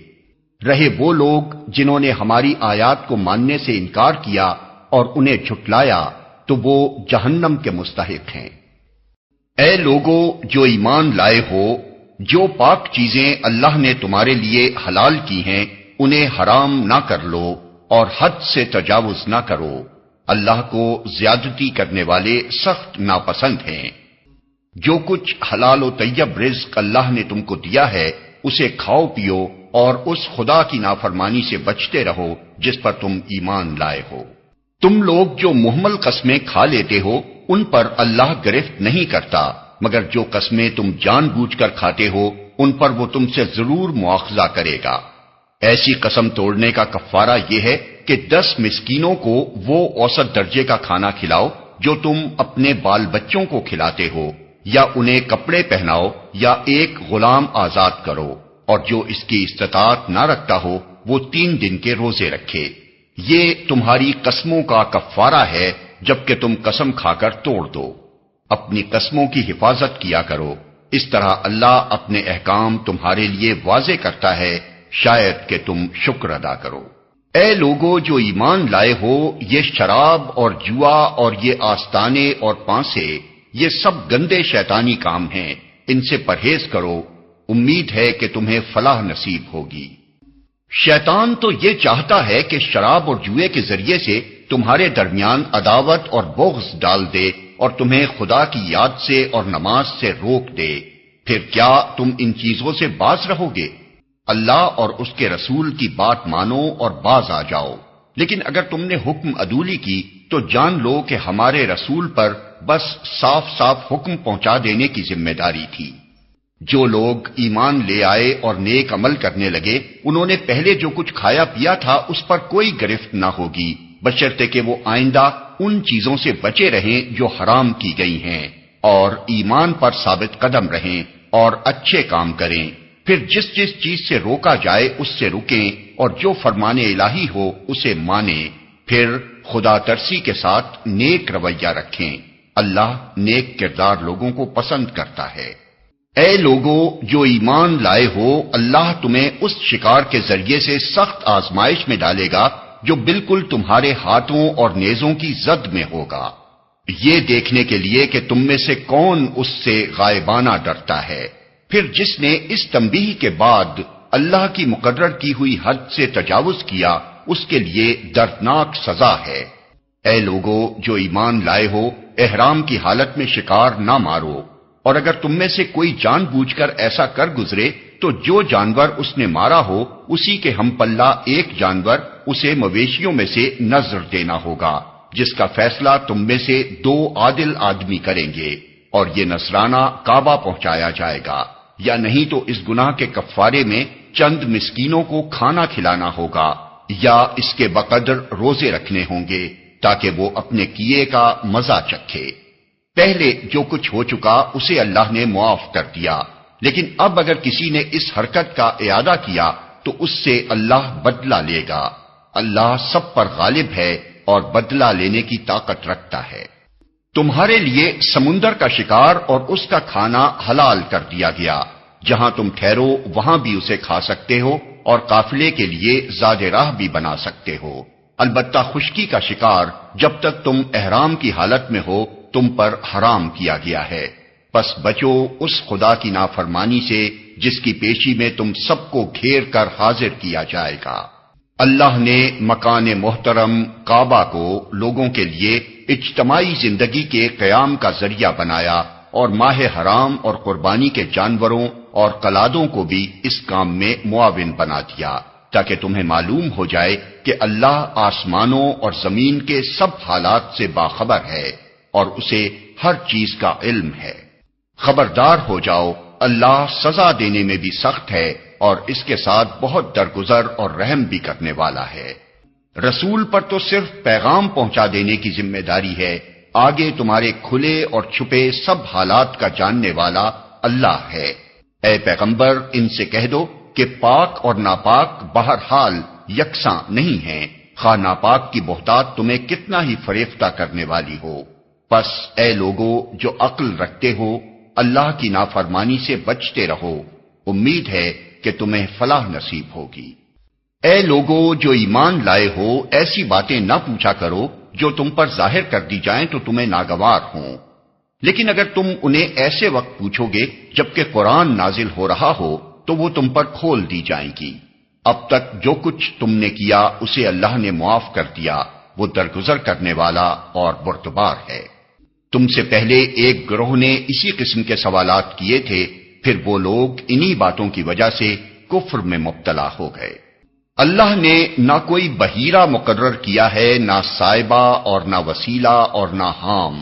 رہے وہ لوگ جنہوں نے ہماری آیات کو ماننے سے انکار کیا اور انہیں جھٹلایا تو وہ جہنم کے مستحق ہیں۔ اے لوگو جو ایمان لائے ہو، جو پاک چیزیں اللہ نے تمہارے لیے حلال کی ہیں انہیں حرام نہ کر لو اور حد سے تجاوز نہ کرو، اللہ کو زیادتی کرنے والے سخت ناپسند ہیں۔ جو کچھ حلال و طیب رزق اللہ نے تم کو دیا ہے اسے کھاؤ پیو اور اس خدا کی نافرمانی سے بچتے رہو جس پر تم ایمان لائے ہو۔ تم لوگ جو محمل قسمیں کھا لیتے ہو ان پر اللہ گرفت نہیں کرتا، مگر جو قسمیں تم جان بوجھ کر کھاتے ہو ان پر وہ تم سے ضرور مواخذہ کرے گا۔ ایسی قسم توڑنے کا کفارہ یہ ہے کہ 10 مسکینوں کو وہ اوسط درجے کا کھانا کھلاؤ جو تم اپنے بال بچوں کو کھلاتے ہو، یا انہیں کپڑے پہناؤ یا ایک غلام آزاد کرو، اور جو اس کی استطاعت نہ رکھتا ہو وہ 3 دن کے روزے رکھے۔ یہ تمہاری قسموں کا کفارہ ہے جبکہ تم قسم کھا کر توڑ دو۔ اپنی قسموں کی حفاظت کیا کرو، اس طرح اللہ اپنے احکام تمہارے لیے واضح کرتا ہے، شاید کہ تم شکر ادا کرو۔ اے لوگو جو ایمان لائے ہو، یہ شراب اور جوا اور یہ آستانے اور پانسے، یہ سب گندے شیطانی کام ہیں، ان سے پرہیز کرو، امید ہے کہ تمہیں فلاح نصیب ہوگی۔ شیطان تو یہ چاہتا ہے کہ شراب اور جوئے کے ذریعے سے تمہارے درمیان عداوت اور بغض ڈال دے اور تمہیں خدا کی یاد سے اور نماز سے روک دے۔ پھر کیا تم ان چیزوں سے باز رہو گے؟ اللہ اور اس کے رسول کی بات مانو اور باز آ جاؤ۔ لیکن اگر تم نے حکم عدولی کی تو جان لو کہ ہمارے رسول پر بس صاف صاف حکم پہنچا دینے کی ذمہ داری تھی۔ جو لوگ ایمان لے آئے اور نیک عمل کرنے لگے انہوں نے پہلے جو کچھ کھایا پیا تھا اس پر کوئی گرفت نہ ہوگی، بشرطے کہ وہ آئندہ ان چیزوں سے بچے رہیں جو حرام کی گئی ہیں، اور ایمان پر ثابت قدم رہیں اور اچھے کام کریں۔ پھر جس جس چیز سے روکا جائے اس سے رکیں اور جو فرمان الہی ہو اسے مانیں، پھر خدا ترسی کے ساتھ نیک رویہ رکھیں، اللہ نیک کردار لوگوں کو پسند کرتا ہے۔ اے لوگو جو ایمان لائے ہو، اللہ تمہیں اس شکار کے ذریعے سے سخت آزمائش میں ڈالے گا جو بالکل تمہارے ہاتھوں اور نیزوں کی زد میں ہوگا، یہ دیکھنے کے لیے کہ تم میں سے کون اس سے غائبانہ ڈرتا ہے۔ پھر جس نے اس تنبیہ کے بعد اللہ کی مقرر کی ہوئی حد سے تجاوز کیا اس کے لیے دردناک سزا ہے۔ اے لوگو جو ایمان لائے ہو، احرام کی حالت میں شکار نہ مارو، اور اگر تم میں سے کوئی جان بوجھ کر ایسا کر گزرے تو جو جانور اس نے مارا ہو اسی کے ہم پلہ ایک جانور اسے مویشیوں میں سے نذر دینا ہوگا، جس کا فیصلہ تم میں سے 2 عادل آدمی کریں گے، اور یہ نذرانہ کعبہ پہنچایا جائے گا، یا نہیں تو اس گناہ کے کفارے میں چند مسکینوں کو کھانا کھلانا ہوگا، یا اس کے بقدر روزے رکھنے ہوں گے تاکہ وہ اپنے کیے کا مزہ چکھے۔ پہلے جو کچھ ہو چکا اسے اللہ نے معاف کر دیا، لیکن اب اگر کسی نے اس حرکت کا اعادہ کیا تو اس سے اللہ بدلہ لے گا۔ اللہ سب پر غالب ہے اور بدلہ لینے کی طاقت رکھتا ہے۔ تمہارے لیے سمندر کا شکار اور اس کا کھانا حلال کر دیا گیا، جہاں تم ٹھہرو وہاں بھی اسے کھا سکتے ہو اور قافلے کے لیے زاد راہ بھی بنا سکتے ہو، البتہ خشکی کا شکار جب تک تم احرام کی حالت میں ہو تم پر حرام کیا گیا ہے، پس بچو اس خدا کی نافرمانی سے جس کی پیشی میں تم سب کو گھیر کر حاضر کیا جائے گا۔ اللہ نے مکان محترم کعبہ کو لوگوں کے لیے اجتماعی زندگی کے قیام کا ذریعہ بنایا اور ماہ حرام اور قربانی کے جانوروں اور قلادوں کو بھی اس کام میں معاون بنا دیا تاکہ تمہیں معلوم ہو جائے کہ اللہ آسمانوں اور زمین کے سب حالات سے باخبر ہے اور اسے ہر چیز کا علم ہے۔ خبردار ہو جاؤ، اللہ سزا دینے میں بھی سخت ہے اور اس کے ساتھ بہت درگزر اور رحم بھی کرنے والا ہے۔ رسول پر تو صرف پیغام پہنچا دینے کی ذمہ داری ہے، آگے تمہارے کھلے اور چھپے سب حالات کا جاننے والا اللہ ہے۔ اے پیغمبر، ان سے کہہ دو کہ پاک اور ناپاک بہرحال یکساں نہیں ہیں، خواہ ناپاک کی بہتات تمہیں کتنا ہی فریفتہ کرنے والی ہو۔ پس اے لوگو جو عقل رکھتے ہو، اللہ کی نافرمانی سے بچتے رہو، امید ہے کہ تمہیں فلاح نصیب ہوگی۔ اے لوگو جو ایمان لائے ہو، ایسی باتیں نہ پوچھا کرو جو تم پر ظاہر کر دی جائیں تو تمہیں ناگوار ہوں، لیکن اگر تم انہیں ایسے وقت پوچھو گے جبکہ قرآن نازل ہو رہا ہو تو وہ تم پر کھول دی جائیں گی۔ اب تک جو کچھ تم نے کیا اسے اللہ نے معاف کر دیا، وہ درگزر کرنے والا اور بردبار ہے۔ تم سے پہلے ایک گروہ نے اسی قسم کے سوالات کیے تھے، پھر وہ لوگ انہی باتوں کی وجہ سے کفر میں مبتلا ہو گئے۔ اللہ نے نہ کوئی بحیرہ مقرر کیا ہے، نہ سائبہ اور نہ وسیلہ اور نہ حام،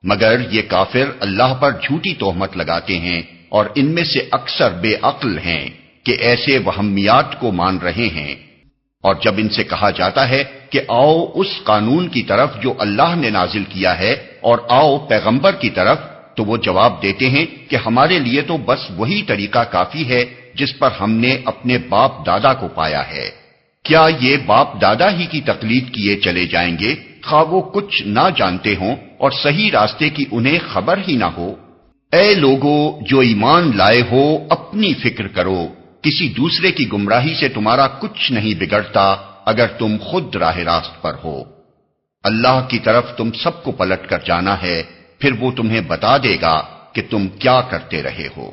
مگر یہ کافر اللہ پر جھوٹی تہمت لگاتے ہیں اور ان میں سے اکثر بے عقل ہیں کہ ایسے وہمیات کو مان رہے ہیں۔ اور جب ان سے کہا جاتا ہے کہ آؤ اس قانون کی طرف جو اللہ نے نازل کیا ہے اور آؤ پیغمبر کی طرف، تو وہ جواب دیتے ہیں کہ ہمارے لیے تو بس وہی طریقہ کافی ہے جس پر ہم نے اپنے باپ دادا کو پایا ہے۔ کیا یہ باپ دادا ہی کی تقلید کیے چلے جائیں گے، خواہ وہ کچھ نہ جانتے ہوں اور صحیح راستے کی انہیں خبر ہی نہ ہو؟ اے لوگو جو ایمان لائے ہو، اپنی فکر کرو، کسی دوسرے کی گمراہی سے تمہارا کچھ نہیں بگڑتا اگر تم خود راہ راست پر ہو۔ اللہ کی طرف تم سب کو پلٹ کر جانا ہے، پھر وہ تمہیں بتا دے گا کہ تم کیا کرتے رہے ہو۔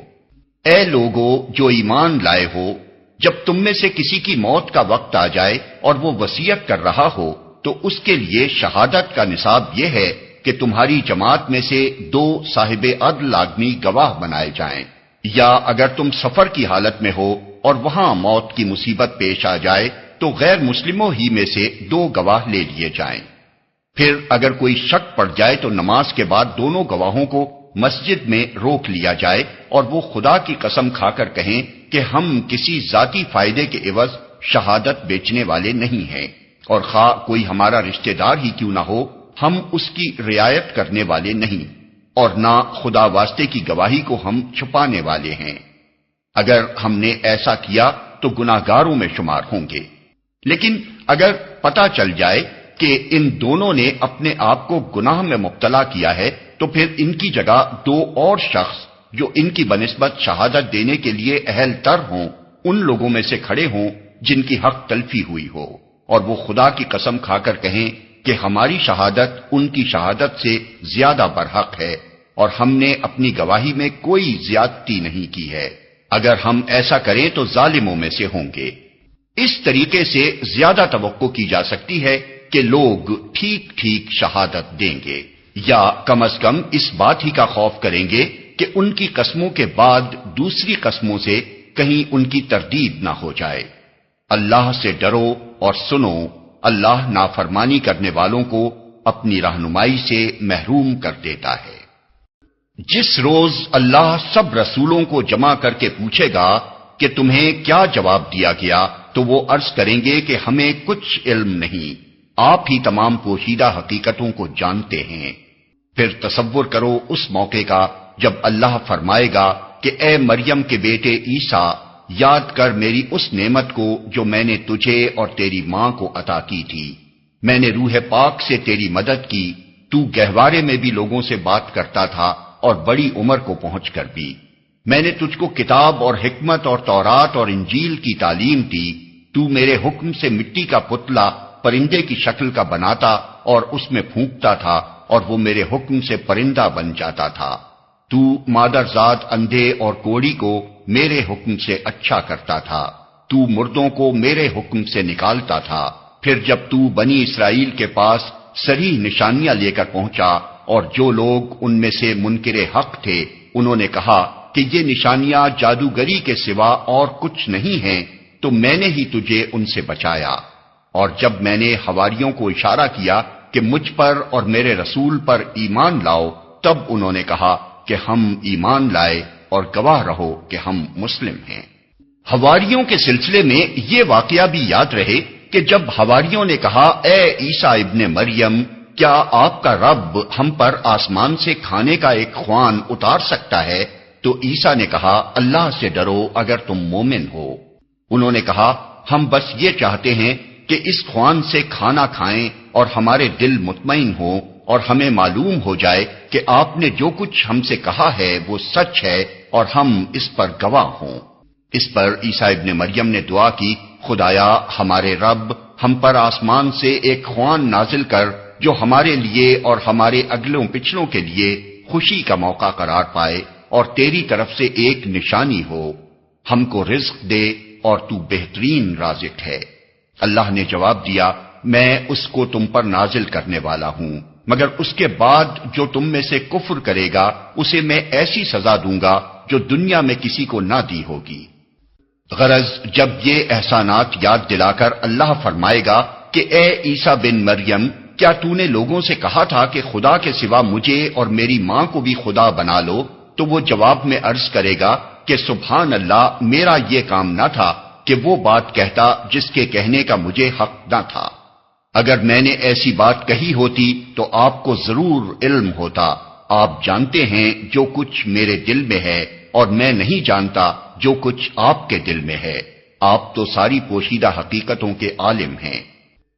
اے لوگو جو ایمان لائے ہو، جب تم میں سے کسی کی موت کا وقت آ جائے اور وہ وصیت کر رہا ہو تو اس کے لیے شہادت کا نصاب یہ ہے کہ تمہاری جماعت میں سے 2 صاحب عدل آدمی گواہ بنائے جائیں، یا اگر تم سفر کی حالت میں ہو اور وہاں موت کی مصیبت پیش آ جائے تو غیر مسلموں ہی میں سے 2 گواہ لے لیے جائیں۔ پھر اگر کوئی شک پڑ جائے تو نماز کے بعد دونوں گواہوں کو مسجد میں روک لیا جائے اور وہ خدا کی قسم کھا کر کہیں کہ ہم کسی ذاتی فائدے کے عوض شہادت بیچنے والے نہیں ہیں، اور خواہ کوئی ہمارا رشتہ دار ہی کیوں نہ ہو، ہم اس کی رعایت کرنے والے نہیں، اور نہ خدا واسطے کی گواہی کو ہم چھپانے والے ہیں۔ اگر ہم نے ایسا کیا تو گناہگاروں میں شمار ہوں گے۔ لیکن اگر پتہ چل جائے کہ ان دونوں نے اپنے آپ کو گناہ میں مبتلا کیا ہے تو پھر ان کی جگہ 2 اور شخص جو ان کی بنسبت شہادت دینے کے لیے اہل تر ہوں، ان لوگوں میں سے کھڑے ہوں جن کی حق تلفی ہوئی ہو، اور وہ خدا کی قسم کھا کر کہیں کہ ہماری شہادت ان کی شہادت سے زیادہ برحق ہے اور ہم نے اپنی گواہی میں کوئی زیادتی نہیں کی ہے۔ اگر ہم ایسا کریں تو ظالموں میں سے ہوں گے۔ اس طریقے سے زیادہ توقع کی جا سکتی ہے کہ لوگ ٹھیک ٹھیک شہادت دیں گے، یا کم از کم اس بات ہی کا خوف کریں گے کہ ان کی قسموں کے بعد دوسری قسموں سے کہیں ان کی تردید نہ ہو جائے۔ اللہ سے ڈرو اور سنو، اللہ نافرمانی کرنے والوں کو اپنی رہنمائی سے محروم کر دیتا ہے۔ جس روز اللہ سب رسولوں کو جمع کر کے پوچھے گا کہ تمہیں کیا جواب دیا گیا، تو وہ عرض کریں گے کہ ہمیں کچھ علم نہیں، آپ ہی تمام پوشیدہ حقیقتوں کو جانتے ہیں۔ پھر تصور کرو اس موقع کا جب اللہ فرمائے گا کہ اے مریم کے بیٹے عیسیٰ، یاد کر میری اس نعمت کو جو میں نے تجھے اور تیری ماں کو عطا کی تھی۔ میں نے روح پاک سے تیری مدد کی، تو گہوارے میں بھی لوگوں سے بات کرتا تھا اور بڑی عمر کو پہنچ کر بھی۔ میں نے تجھ کو کتاب اور حکمت اور تورات اور انجیل کی تعلیم دی، تو میرے حکم سے مٹی کا پتلا پرندے کی شکل کا بناتا اور اس میں پھونکتا تھا اور وہ میرے حکم سے پرندہ بن جاتا تھا۔ تو مادرزاد اندھے اور کوڑی کو میرے حکم سے اچھا کرتا تھا، تو مردوں کو میرے حکم سے نکالتا تھا، پھر جب تو بنی اسرائیل کے پاس صریح نشانیاں لے کر پہنچا اور جو لوگ ان میں سے منکر حق تھے انہوں نے کہا کہ یہ نشانیاں جادوگری کے سوا اور کچھ نہیں ہیں، تو میں نے ہی تجھے ان سے بچایا۔ اور جب میں نے حواریوں کو اشارہ کیا کہ مجھ پر اور میرے رسول پر ایمان لاؤ، تب انہوں نے کہا کہ ہم ایمان لائے اور گواہ رہو کہ ہم مسلم ہیں۔ حواریوں کے سلسلے میں یہ واقعہ بھی یاد رہے کہ جب حواریوں نے کہا اے عیسیٰ ابن مریم، کیا آپ کا رب ہم پر آسمان سے کھانے کا ایک خوان اتار سکتا ہے؟ تو عیسیٰ نے کہا اللہ سے ڈرو اگر تم مومن ہو۔ انہوں نے کہا ہم بس یہ چاہتے ہیں کہ اس خوان سے کھانا کھائیں اور ہمارے دل مطمئن ہوں اور ہمیں معلوم ہو جائے کہ آپ نے جو کچھ ہم سے کہا ہے وہ سچ ہے اور ہم اس پر گواہ ہوں۔ اس پر عیسیٰ ابن مریم نے دعا کی خدایا ہمارے رب ہم پر آسمان سے ایک خوان نازل کر جو ہمارے لیے اور ہمارے اگلوں پچھلوں کے لیے خوشی کا موقع قرار پائے اور تیری طرف سے ایک نشانی ہو، ہم کو رزق دے اور تو بہترین رازق ہے۔ اللہ نے جواب دیا میں اس کو تم پر نازل کرنے والا ہوں، مگر اس کے بعد جو تم میں سے کفر کرے گا اسے میں ایسی سزا دوں گا جو دنیا میں کسی کو نہ دی ہوگی۔ غرض جب یہ احسانات یاد دلا کر اللہ فرمائے گا کہ اے عیسیٰ بن مریم، کیا تو نے لوگوں سے کہا تھا کہ خدا کے سوا مجھے اور میری ماں کو بھی خدا بنا لو؟ تو وہ جواب میں عرض کرے گا کہ سبحان اللہ، میرا یہ کام نہ تھا کہ وہ بات کہتا جس کے کہنے کا مجھے حق نہ تھا۔ اگر میں نے ایسی بات کہی ہوتی تو آپ کو ضرور علم ہوتا، آپ جانتے ہیں جو کچھ میرے دل میں ہے اور میں نہیں جانتا جو کچھ آپ کے دل میں ہے، آپ تو ساری پوشیدہ حقیقتوں کے عالم ہیں۔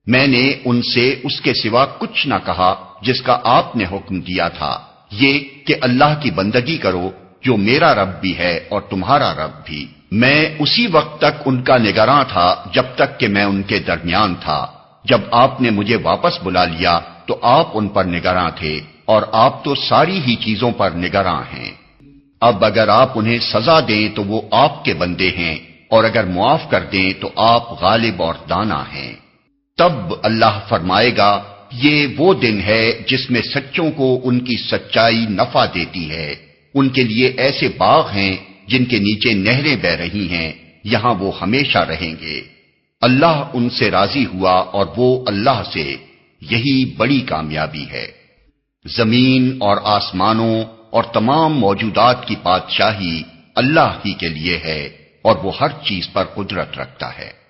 میں نے ان سے اس کے سوا کچھ نہ کہا جس کا آپ نے حکم دیا تھا، یہ کہ اللہ کی بندگی کرو جو میرا رب بھی ہے اور تمہارا رب بھی۔ میں اسی وقت تک ان کا نگراں تھا جب تک کہ میں ان کے درمیان تھا، جب آپ نے مجھے واپس بلا لیا تو آپ ان پر نگراں تھے اور آپ تو ساری ہی چیزوں پر نگراں ہیں۔ اب اگر آپ انہیں سزا دیں تو وہ آپ کے بندے ہیں اور اگر معاف کر دیں تو آپ غالب اور دانا ہیں۔ تب اللہ فرمائے گا یہ وہ دن ہے جس میں سچوں کو ان کی سچائی نفع دیتی ہے، ان کے لیے ایسے باغ ہیں جن کے نیچے نہریں بہ رہی ہیں، یہاں وہ ہمیشہ رہیں گے۔ اللہ ان سے راضی ہوا اور وہ اللہ سے، یہی بڑی کامیابی ہے۔ زمین اور آسمانوں اور تمام موجودات کی بادشاہی اللہ ہی کے لیے ہے اور وہ ہر چیز پر قدرت رکھتا ہے۔